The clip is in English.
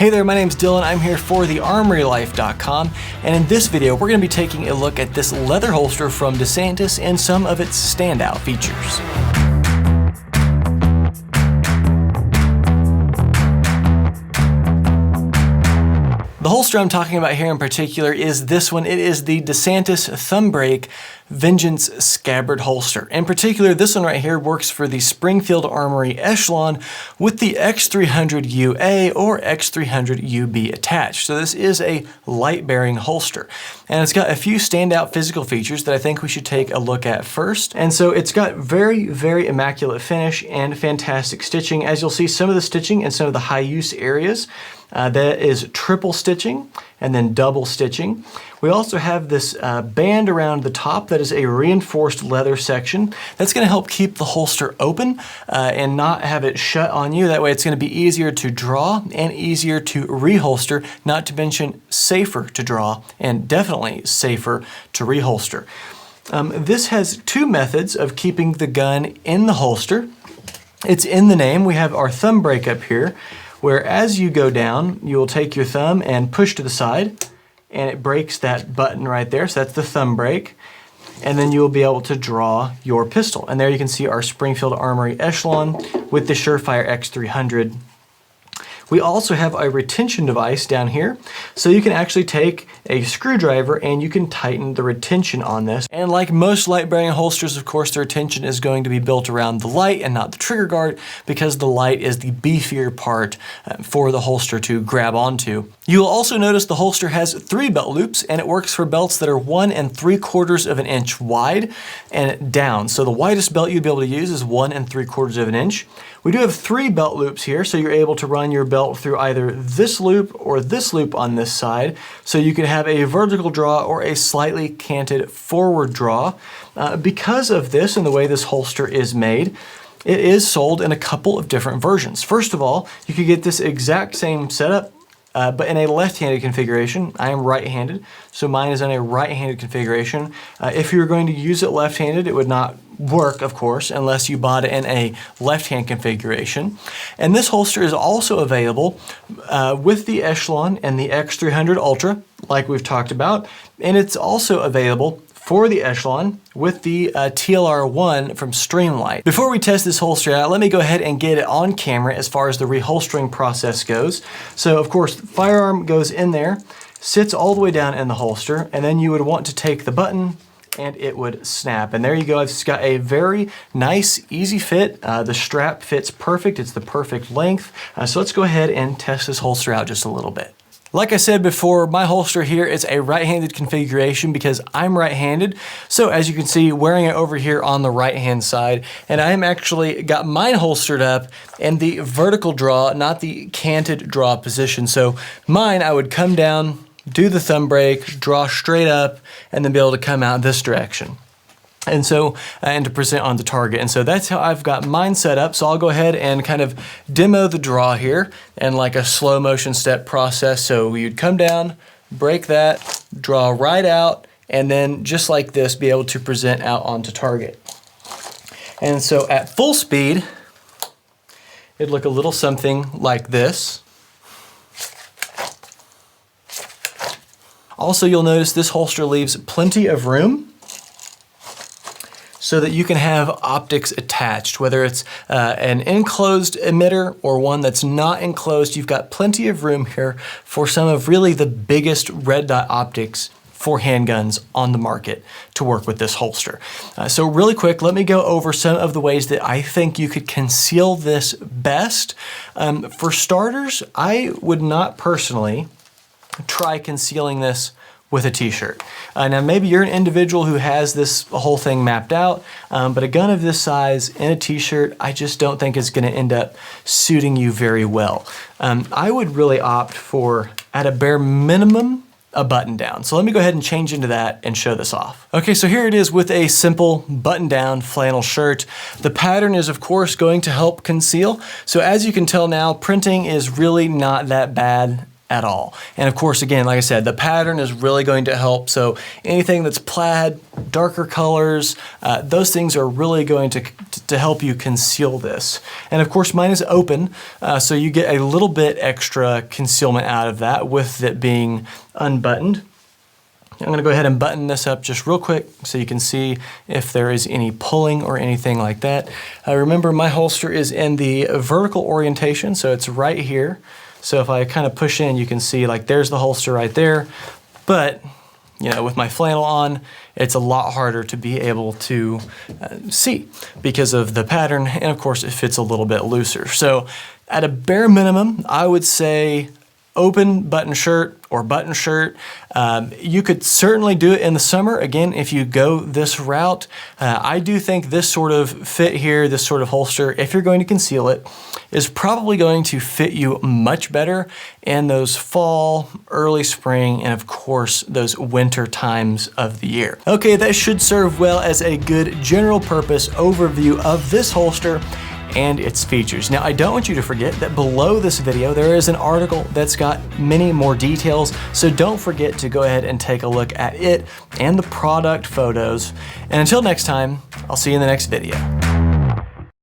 Hey there, my name's Dylan. I'm here for thearmorylife.com, and in this video we're going to be taking a look at this leather holster from DeSantis and some of its standout features. The holster I'm talking about here in particular is this one. It is the DeSantis Thumbbrake Vengeance Scabbard holster. In particular, this one right here works for the Springfield Armory Echelon with the X300UA or X300UB attached. So this is a light-bearing holster. And it's got a few standout physical features that I think we should take a look at first. And so it's got very, very immaculate finish and fantastic stitching. As you'll see, some of the stitching in some of the high-use areas, that is triple stitching and then double stitching. We also have this band around the top that is a reinforced leather section. That's going to help keep the holster open and not have it shut on you. That way it's going to be easier to draw and easier to reholster, not to mention safer to draw and definitely safer to reholster. This has two methods of keeping the gun in the holster. It's in the name. We have our thumb brake up here, where as you go down, you will take your thumb and push to the side, and it breaks that button right there. So that's the thumb brake. And then you will be able to draw your pistol. And there you can see our Springfield Armory Echelon with the Surefire X300. We also have a retention device down here, so you can actually take a screwdriver and you can tighten the retention on this. And like most light-bearing holsters, of course, the retention is going to be built around the light and not the trigger guard, because the light is the beefier part for the holster to grab onto. You'll also notice the holster has 3 belt loops, and it works for belts that are 1 3/4 of an inch wide and down. So the widest belt you'd be able to use is 1 3/4 of an inch. We do have 3 belt loops here, so you're able to run your belt through either this loop or this loop on this side. So you can have a vertical draw or a slightly canted forward draw. Because of this and the way this holster is made, it is sold in a couple of different versions. First of all, you could get this exact same setup, but in a left-handed configuration. I am right-handed, so mine is in a right-handed configuration. If you were going to use it left-handed, it would not work, of course, unless you bought it in a left-hand configuration. And this holster is also available with the Echelon and the X300 Ultra, like we've talked about, and it's also available for the Echelon with the TLR1 from Streamlight. Before we test this holster out, let me go ahead and get it on camera as far as the reholstering process goes. So of course, the firearm goes in there, sits all the way down in the holster, and then you would want to take the button and it would snap. And there you go. It's got a very nice, easy fit. The strap fits perfect. It's the perfect length. So let's go ahead and test this holster out just a little bit. Like I said before, my holster here is a right-handed configuration because I'm right-handed. So as you can see, wearing it over here on the right-hand side, and I am actually got mine holstered up in the vertical draw, not the canted draw position. So mine, I would come down, do the thumb brake, draw straight up, and then be able to come out this direction. And so, and to present on the target. And so that's how I've got mine set up. So I'll go ahead and kind of demo the draw here and like a slow motion step process. So you'd come down, break that, draw right out, and then just like this, be able to present out onto target. And so at full speed, it'd look a little something like this. Also, you'll notice this holster leaves plenty of room so that you can have optics attached, whether it's an enclosed emitter or one that's not enclosed. You've got plenty of room here for some of really the biggest red dot optics for handguns on the market to work with this holster. So really quick, let me go over some of the ways that I think you could conceal this best. For starters, I would not personally try concealing this with a t-shirt. Now maybe you're an individual who has this whole thing mapped out, but a gun of this size in a t-shirt, I just don't think is gonna end up suiting you very well. I would really opt for, at a bare minimum, a button down. So let me go ahead and change into that and show this off. Okay, so here it is with a simple button down flannel shirt. The pattern is of course going to help conceal. So as you can tell now, printing is really not that bad at all. And of course, again, like I said, the pattern is really going to help. So anything that's plaid, darker colors, those things are really going to help you conceal this. And of course, mine is open, so you get a little bit extra concealment out of that with it being unbuttoned. I'm gonna go ahead and button this up just real quick so you can see if there is any pulling or anything like that. Remember, my holster is in the vertical orientation, so it's right here. So if I kind of push in, you can see like there's the holster right there. But you know, with my flannel on, it's a lot harder to be able to see because of the pattern, and of course it fits a little bit looser. So at a bare minimum, I would say open button shirt or button shirt. You could certainly do it in the summer, again, if you go this route. I do think this sort of fit here, this sort of holster, if you're going to conceal it, is probably going to fit you much better in those fall, early spring, and of course, those winter times of the year. Okay, that should serve well as a good general purpose overview of this holster and its features. Now, I don't want you to forget that below this video, there is an article that's got many more details, so don't forget to go ahead and take a look at it and the product photos. And until next time, I'll see you in the next video.